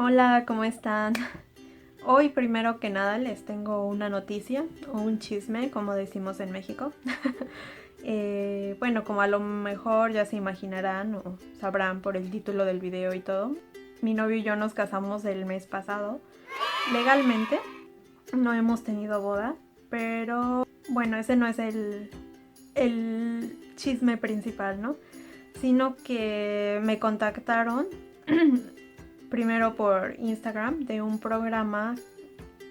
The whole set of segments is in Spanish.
Hola, ¿cómo están? Hoy primero que nada les tengo una noticia o un chisme, como decimos en México. Bueno, como a lo mejor ya se imaginarán o sabrán por el título del video y todo, mi novio y yo nos casamos el mes pasado. Legalmente no hemos tenido boda, pero bueno, ese no es el chisme principal, ¿no? Sino que me contactaron primero por Instagram de un programa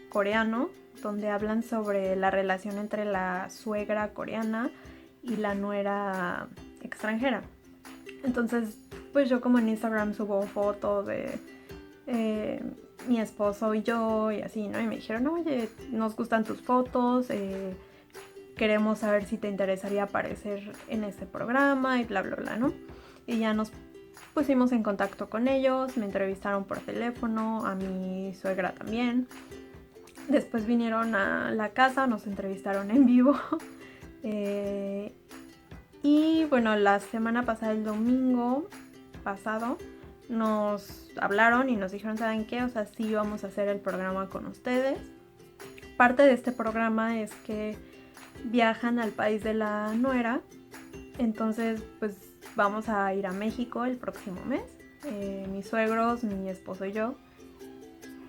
coreano donde hablan sobre la relación entre la suegra coreana y la nuera extranjera. Entonces, pues yo como en Instagram subo fotos de mi esposo y yo y así, ¿no? Y me dijeron, oye, nos gustan tus fotos, queremos saber si te interesaría aparecer en este programa y bla, bla, bla, ¿no? Y ya nos pusimos en contacto con ellos, me entrevistaron por teléfono, a mi suegra también. Después vinieron a la casa, nos entrevistaron en vivo. Y bueno, la semana pasada, el domingo pasado, nos hablaron y nos dijeron, ¿saben qué? O sea, sí vamos a hacer el programa con ustedes. Parte de este programa es que viajan al país de la nuera. Entonces, pues vamos a ir a México el próximo mes. Mis suegros, mi esposo y yo.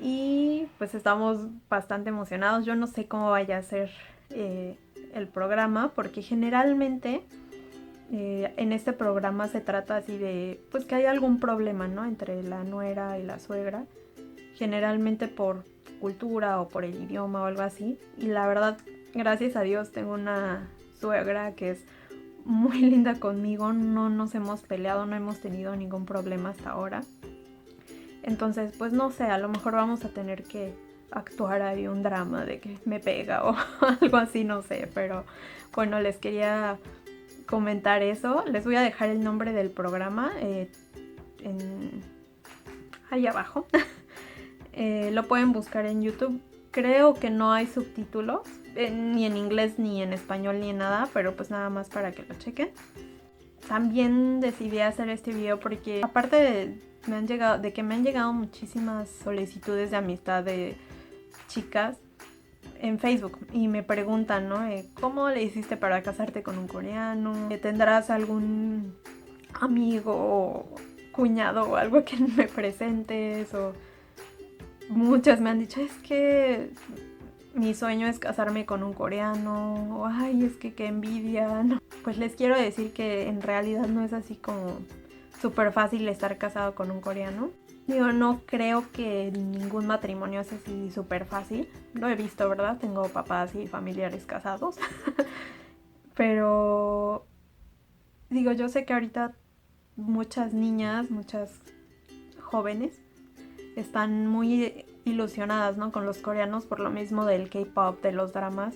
Y pues estamos bastante emocionados. Yo no sé cómo vaya a ser el programa, porque generalmente en este programa se trata así de, pues que hay algún problema, ¿no? Entre la nuera y la suegra, generalmente por cultura o por el idioma o algo así. Y la verdad, gracias a Dios, tengo una suegra que es muy linda conmigo, no nos hemos peleado, no hemos tenido ningún problema hasta ahora. Entonces, pues no sé, a lo mejor vamos a tener que actuar ahí un drama de que me pega o algo así, no sé, pero bueno, les quería comentar eso. Les voy a dejar el nombre del programa ahí abajo. Lo pueden buscar en YouTube. Creo que no hay subtítulos, ni en inglés, ni en español, ni en nada, pero pues nada más para que lo chequen. También decidí hacer este video porque aparte de que me han llegado muchísimas solicitudes de amistad de chicas en Facebook y me preguntan, ¿no? ¿Cómo le hiciste para casarte con un coreano? ¿Tendrás algún amigo o cuñado o algo que me presentes? O muchas me han dicho, es que mi sueño es casarme con un coreano, o ay, es que qué envidia, ¿no? Pues les quiero decir que en realidad no es así como súper fácil estar casado con un coreano. Digo, no creo que ningún matrimonio es así súper fácil. Lo he visto, ¿verdad? Tengo papás y familiares casados. Pero digo, yo sé que ahorita muchas niñas, muchas jóvenes están muy ilusionadas, ¿no? Con los coreanos por lo mismo del K-pop, de los dramas.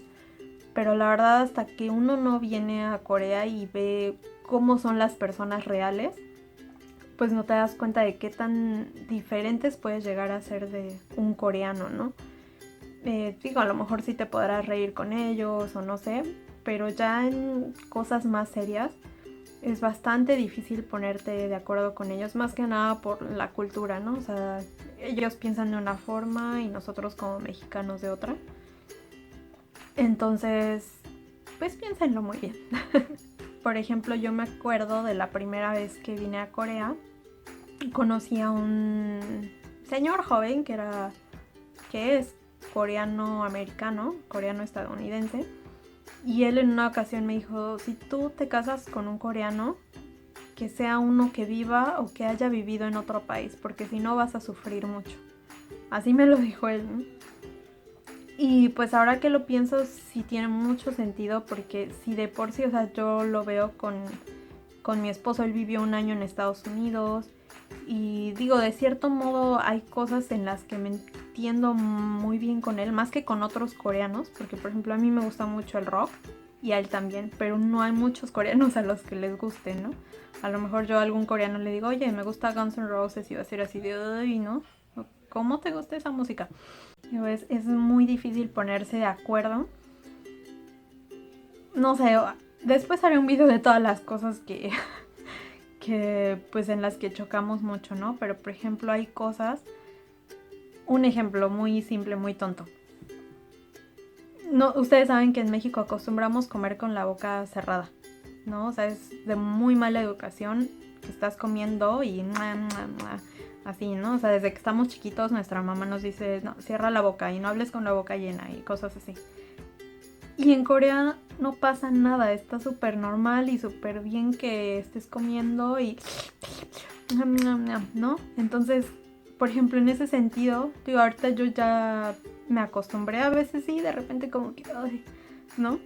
Pero la verdad, hasta que uno no viene a Corea y ve cómo son las personas reales, pues no te das cuenta de qué tan diferentes puedes llegar a ser de un coreano, ¿no? Digo, a lo mejor sí te podrás reír con ellos o no sé, pero ya en cosas más serias es bastante difícil ponerte de acuerdo con ellos, más que nada por la cultura, ¿no? O sea, ellos piensan de una forma y nosotros como mexicanos de otra. Entonces, pues piénsenlo muy bien. Por ejemplo, yo me acuerdo de la primera vez que vine a Corea, conocí a un señor joven que es coreano-americano, coreano-estadounidense, y él en una ocasión me dijo, si tú te casas con un coreano, que sea uno que viva o que haya vivido en otro país, porque si no vas a sufrir mucho. Así me lo dijo él, ¿no? Y pues ahora que lo pienso, sí tiene mucho sentido, porque si de por sí, o sea, yo lo veo con mi esposo, él vivió un año en Estados Unidos, y digo, de cierto modo hay cosas en las que me entiendo muy bien con él, más que con otros coreanos, porque por ejemplo a mí me gusta mucho el rock y a él también, pero no hay muchos coreanos a los que les guste, ¿no? A lo mejor yo a algún coreano le digo, oye, me gusta Guns N' Roses y va a ser así de, ay, ¿no? ¿Cómo te gusta esa música? Digo, es muy difícil ponerse de acuerdo. No sé, después haré un video de todas las cosas que pues en las que chocamos mucho, ¿no? Pero por ejemplo hay cosas Un ejemplo muy simple, muy tonto. No, ustedes saben que en México acostumbramos comer con la boca cerrada, ¿no? O sea, es de muy mala educación que estás comiendo y así, ¿no? O sea, desde que estamos chiquitos nuestra mamá nos dice, no, cierra la boca y no hables con la boca llena y cosas así. Y en Corea no pasa nada, está súper normal y súper bien que estés comiendo y... ¿no? Entonces, por ejemplo, en ese sentido, digo, ahorita yo ya me acostumbré a veces sí, de repente como que, ay, ¿no?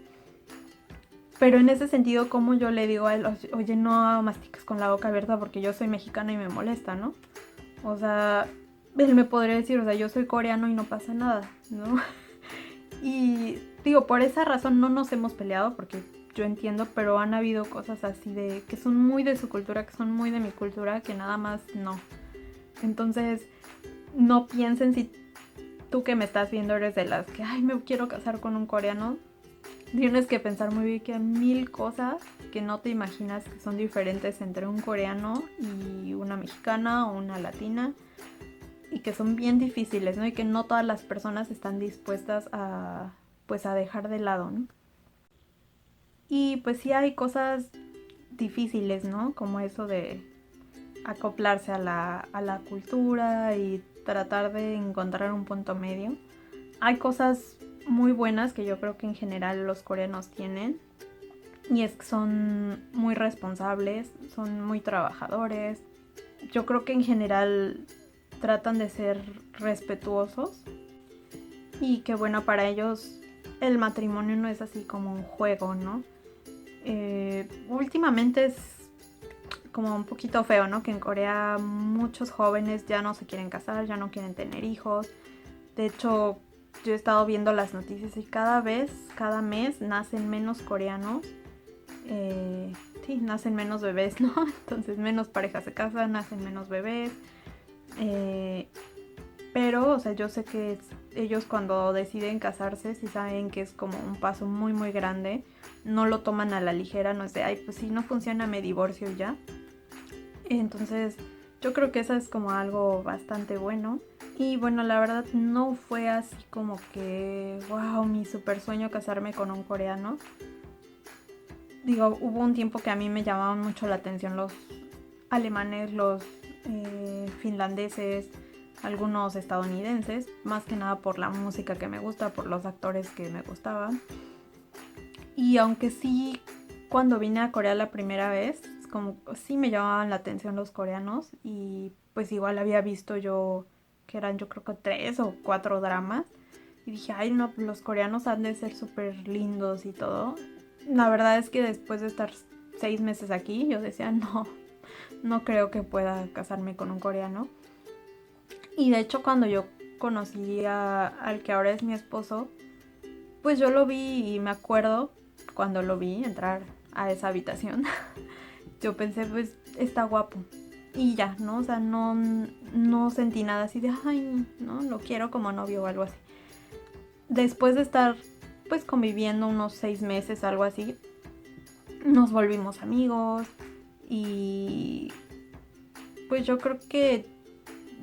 Pero en ese sentido, como yo le digo a él, oye, no mastiques con la boca abierta porque yo soy mexicana y me molesta, ¿no? O sea, él me podría decir, o sea, yo soy coreano y no pasa nada, ¿no? Y digo, por esa razón no nos hemos peleado porque yo entiendo, pero han habido cosas así de que son muy de su cultura, que son muy de mi cultura, que nada más no. Entonces, no piensen si tú que me estás viendo eres de las que, ay, me quiero casar con un coreano. Tienes que pensar muy bien que hay mil cosas que no te imaginas que son diferentes entre un coreano y una mexicana o una latina y que son bien difíciles, ¿no? Y que no todas las personas están dispuestas a, pues, a dejar de lado, ¿no? Y pues sí hay cosas difíciles, ¿no? Como eso de acoplarse a la cultura y tratar de encontrar un punto medio. Hay cosas muy buenas que yo creo que en general los coreanos tienen. Y es que son muy responsables, son muy trabajadores. Yo creo que en general tratan de ser respetuosos. Y que bueno, para ellos el matrimonio no es así como un juego, ¿no? Últimamente es como un poquito feo, ¿no? Que en Corea muchos jóvenes ya no se quieren casar, ya no quieren tener hijos. De hecho, yo he estado viendo las noticias y cada vez, cada mes, nacen menos coreanos. Sí, nacen menos bebés, ¿no? Entonces menos parejas se casan, nacen menos bebés. Pero, o sea, yo sé que ellos cuando deciden casarse, sí saben que es como un paso muy, muy grande. No lo toman a la ligera, no es de, ay, pues si no funciona, me divorcio y ya. Entonces, yo creo que eso es como algo bastante bueno. Y bueno, la verdad no fue así como que, wow, mi super sueño casarme con un coreano. Digo, hubo un tiempo que a mí me llamaban mucho la atención los alemanes, los finlandeses, algunos estadounidenses, más que nada por la música que me gusta, por los actores que me gustaban. Y aunque sí, cuando vine a Corea la primera vez, como sí me llamaban la atención los coreanos y pues igual había visto yo que eran yo creo que 3 o 4 dramas y dije, ay no, los coreanos han de ser súper lindos y todo. La verdad es que después de estar 6 meses aquí, yo decía, no, no creo que pueda casarme con un coreano. Y de hecho cuando yo conocí al que ahora es mi esposo, pues yo lo vi y me acuerdo cuando lo vi entrar a esa habitación. Yo pensé, pues está guapo. Y ya, ¿no? O sea, no sentí nada así de, ay, no, lo quiero como novio o algo así. Después de estar pues conviviendo unos 6 meses, algo así, nos volvimos amigos y pues yo creo que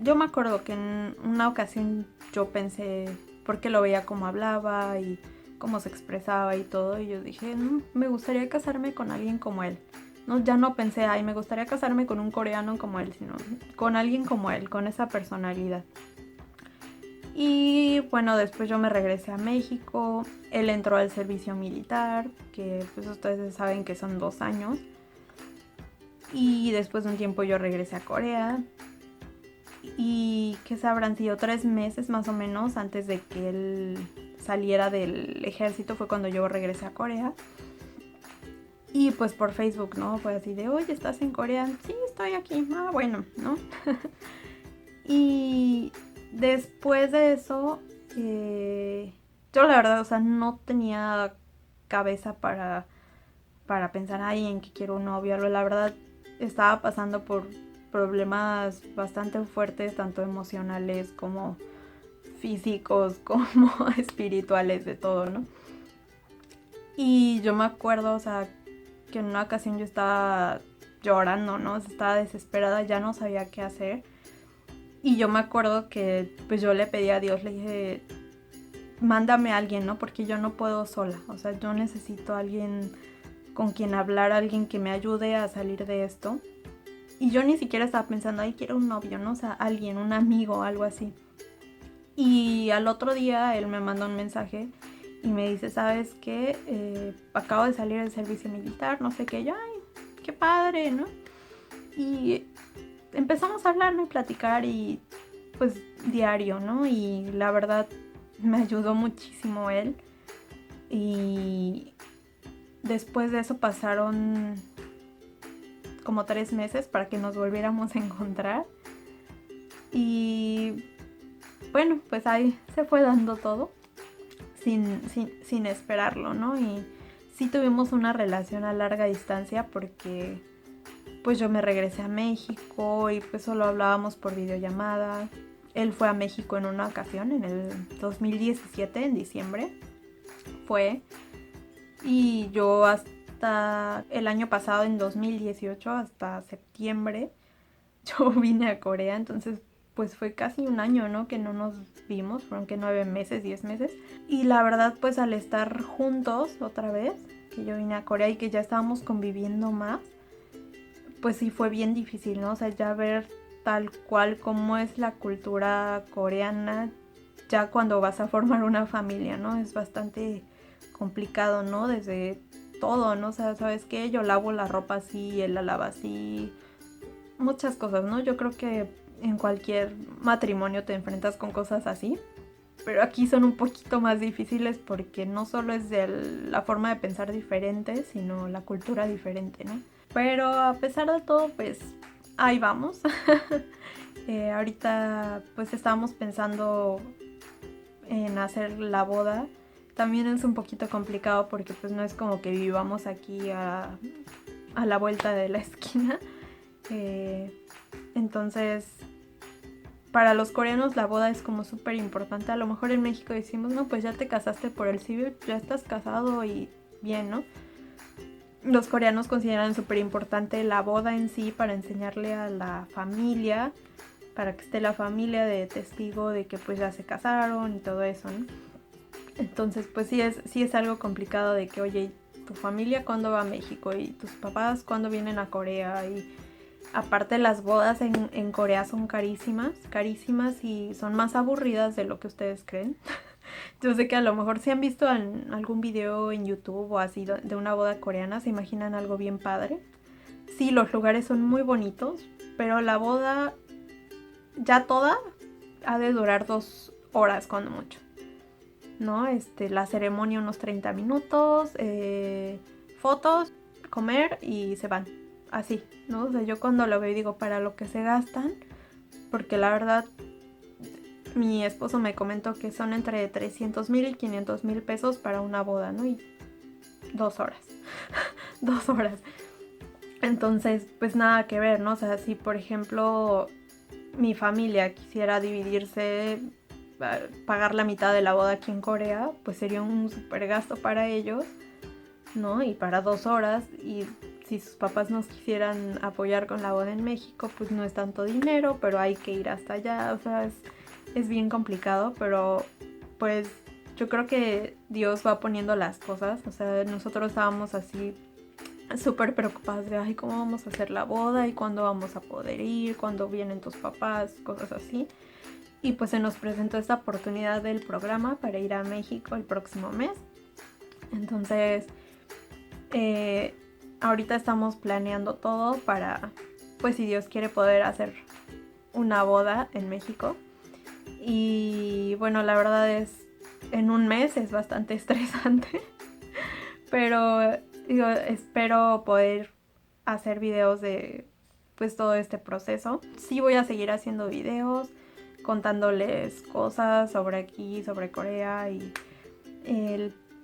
yo me acuerdo que en una ocasión yo pensé, porque lo veía cómo hablaba y cómo se expresaba y todo, y yo dije, me gustaría casarme con alguien como él. No, ya no pensé, ay, me gustaría casarme con un coreano como él, sino con alguien como él, con esa personalidad. Y bueno, después yo me regresé a México, él entró al servicio militar, que pues ustedes saben que son 2 años. Y después de un tiempo yo regresé a Corea. Y que se habrán sido 3 meses más o menos antes de que él saliera del ejército fue cuando yo regresé a Corea. Y pues por Facebook, ¿no? Fue así de, oye, ¿estás en Corea? Sí, estoy aquí. Ah, bueno, ¿no? Y después de eso, yo la verdad, o sea, no tenía cabeza para pensar, ay, en que quiero un novio. La verdad, estaba pasando por problemas bastante fuertes, tanto emocionales como físicos, como espirituales, de todo, ¿no? Y yo me acuerdo, o sea, que en una ocasión yo estaba llorando, ¿no? Estaba desesperada, ya no sabía qué hacer. Y yo me acuerdo que pues yo le pedí a Dios, le dije, mándame a alguien, ¿no? Porque yo no puedo sola, o sea, yo necesito a alguien con quien hablar, alguien que me ayude a salir de esto. Y yo ni siquiera estaba pensando, ay, quiero un novio, ¿no? O sea, alguien, un amigo, algo así. Y al otro día él me mandó un mensaje y me dice, ¿sabes qué? Acabo de salir del servicio militar, no sé qué. Yo, ay, qué padre, ¿no? Y empezamos a hablar, ¿no? Y platicar y pues diario, ¿no? Y la verdad me ayudó muchísimo él. Y después de eso pasaron como 3 meses para que nos volviéramos a encontrar. Y bueno, pues ahí se fue dando todo sin esperarlo, ¿no? Y sí tuvimos una relación a larga distancia porque pues yo me regresé a México y pues solo hablábamos por videollamada. Él fue a México en una ocasión, en el 2017, en diciembre, fue. Y yo hasta el año pasado, en 2018, hasta septiembre, yo vine a Corea. Entonces pues fue casi un año, ¿no? Que no nos vimos, fueron que 9 meses, 10 meses. Y la verdad, pues al estar juntos otra vez, que yo vine a Corea y que ya estábamos conviviendo más, pues sí fue bien difícil, ¿no? O sea, ya ver tal cual cómo es la cultura coreana, ya cuando vas a formar una familia, ¿no? Es bastante complicado, ¿no? Desde todo, ¿no? O sea, ¿sabes qué? Yo lavo la ropa así, él la lava así, muchas cosas, ¿no? Yo creo que en cualquier matrimonio te enfrentas con cosas así, pero aquí son un poquito más difíciles porque no solo es de la forma de pensar diferente, sino la cultura diferente, ¿no? Pero a pesar de todo, pues ahí vamos. Ahorita pues estábamos pensando en hacer la boda. También es un poquito complicado porque pues no es como que vivamos aquí a la vuelta de la esquina. Entonces, para los coreanos la boda es como súper importante. A lo mejor en México decimos, no, pues ya te casaste por el civil, ya estás casado y bien, ¿no? Los coreanos consideran súper importante la boda en sí para enseñarle a la familia, para que esté la familia de testigo de que pues ya se casaron y todo eso, ¿no? Entonces pues sí es algo complicado de que, oye, tu familia cuándo va a México y tus papás cuándo vienen a Corea. Y aparte las bodas en Corea son carísimas y son más aburridas de lo que ustedes creen. Yo sé que a lo mejor si han visto en algún video en YouTube o así de una boda coreana, se imaginan algo bien padre. Sí, los lugares son muy bonitos, pero la boda ya toda ha de durar 2 horas cuando mucho, ¿no? La ceremonia unos 30 minutos, fotos, comer y se van. Así, ¿no? O sea, yo cuando lo veo digo, para lo que se gastan, porque la verdad mi esposo me comentó que son entre 300,000 y 500,000 pesos para una boda, ¿no? Y 2 horas. 2 horas. Entonces, pues nada que ver, ¿no? O sea, si por ejemplo mi familia quisiera dividirse, pagar la mitad de la boda aquí en Corea, pues sería un super gasto para ellos, ¿no? Y para 2 horas. Y si sus papás nos quisieran apoyar con la boda en México, pues no es tanto dinero, pero hay que ir hasta allá. O sea, es bien complicado, pero pues yo creo que Dios va poniendo las cosas. O sea, nosotros estábamos así súper preocupados de, ay, ¿cómo vamos a hacer la boda? ¿Y cuándo vamos a poder ir? ¿Cuándo vienen tus papás? Cosas así. Y pues se nos presentó esta oportunidad del programa para ir a México el próximo mes. Entonces, ahorita estamos planeando todo para, pues si Dios quiere, poder hacer una boda en México. Y bueno, la verdad es, en un mes es bastante estresante, pero digo, espero poder hacer videos de pues todo este proceso. Sí voy a seguir haciendo videos contándoles cosas sobre aquí, sobre Corea. Y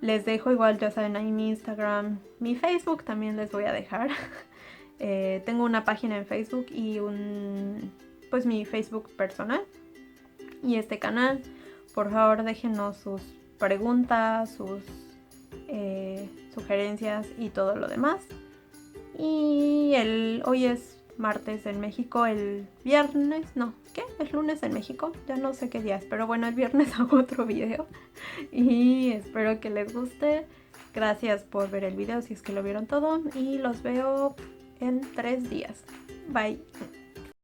les dejo igual, ya saben, ahí mi Instagram, mi Facebook también les voy a dejar. Tengo una página en Facebook y pues mi Facebook personal y este canal. Por favor, déjenos sus preguntas, sus sugerencias y todo lo demás. Y hoy es martes en México, el viernes, no, ¿qué? ¿Es lunes en México? Ya no sé qué día es, pero bueno, el viernes hago otro video y espero que les guste. Gracias por ver el video si es que lo vieron todo y los veo en 3 días. Bye.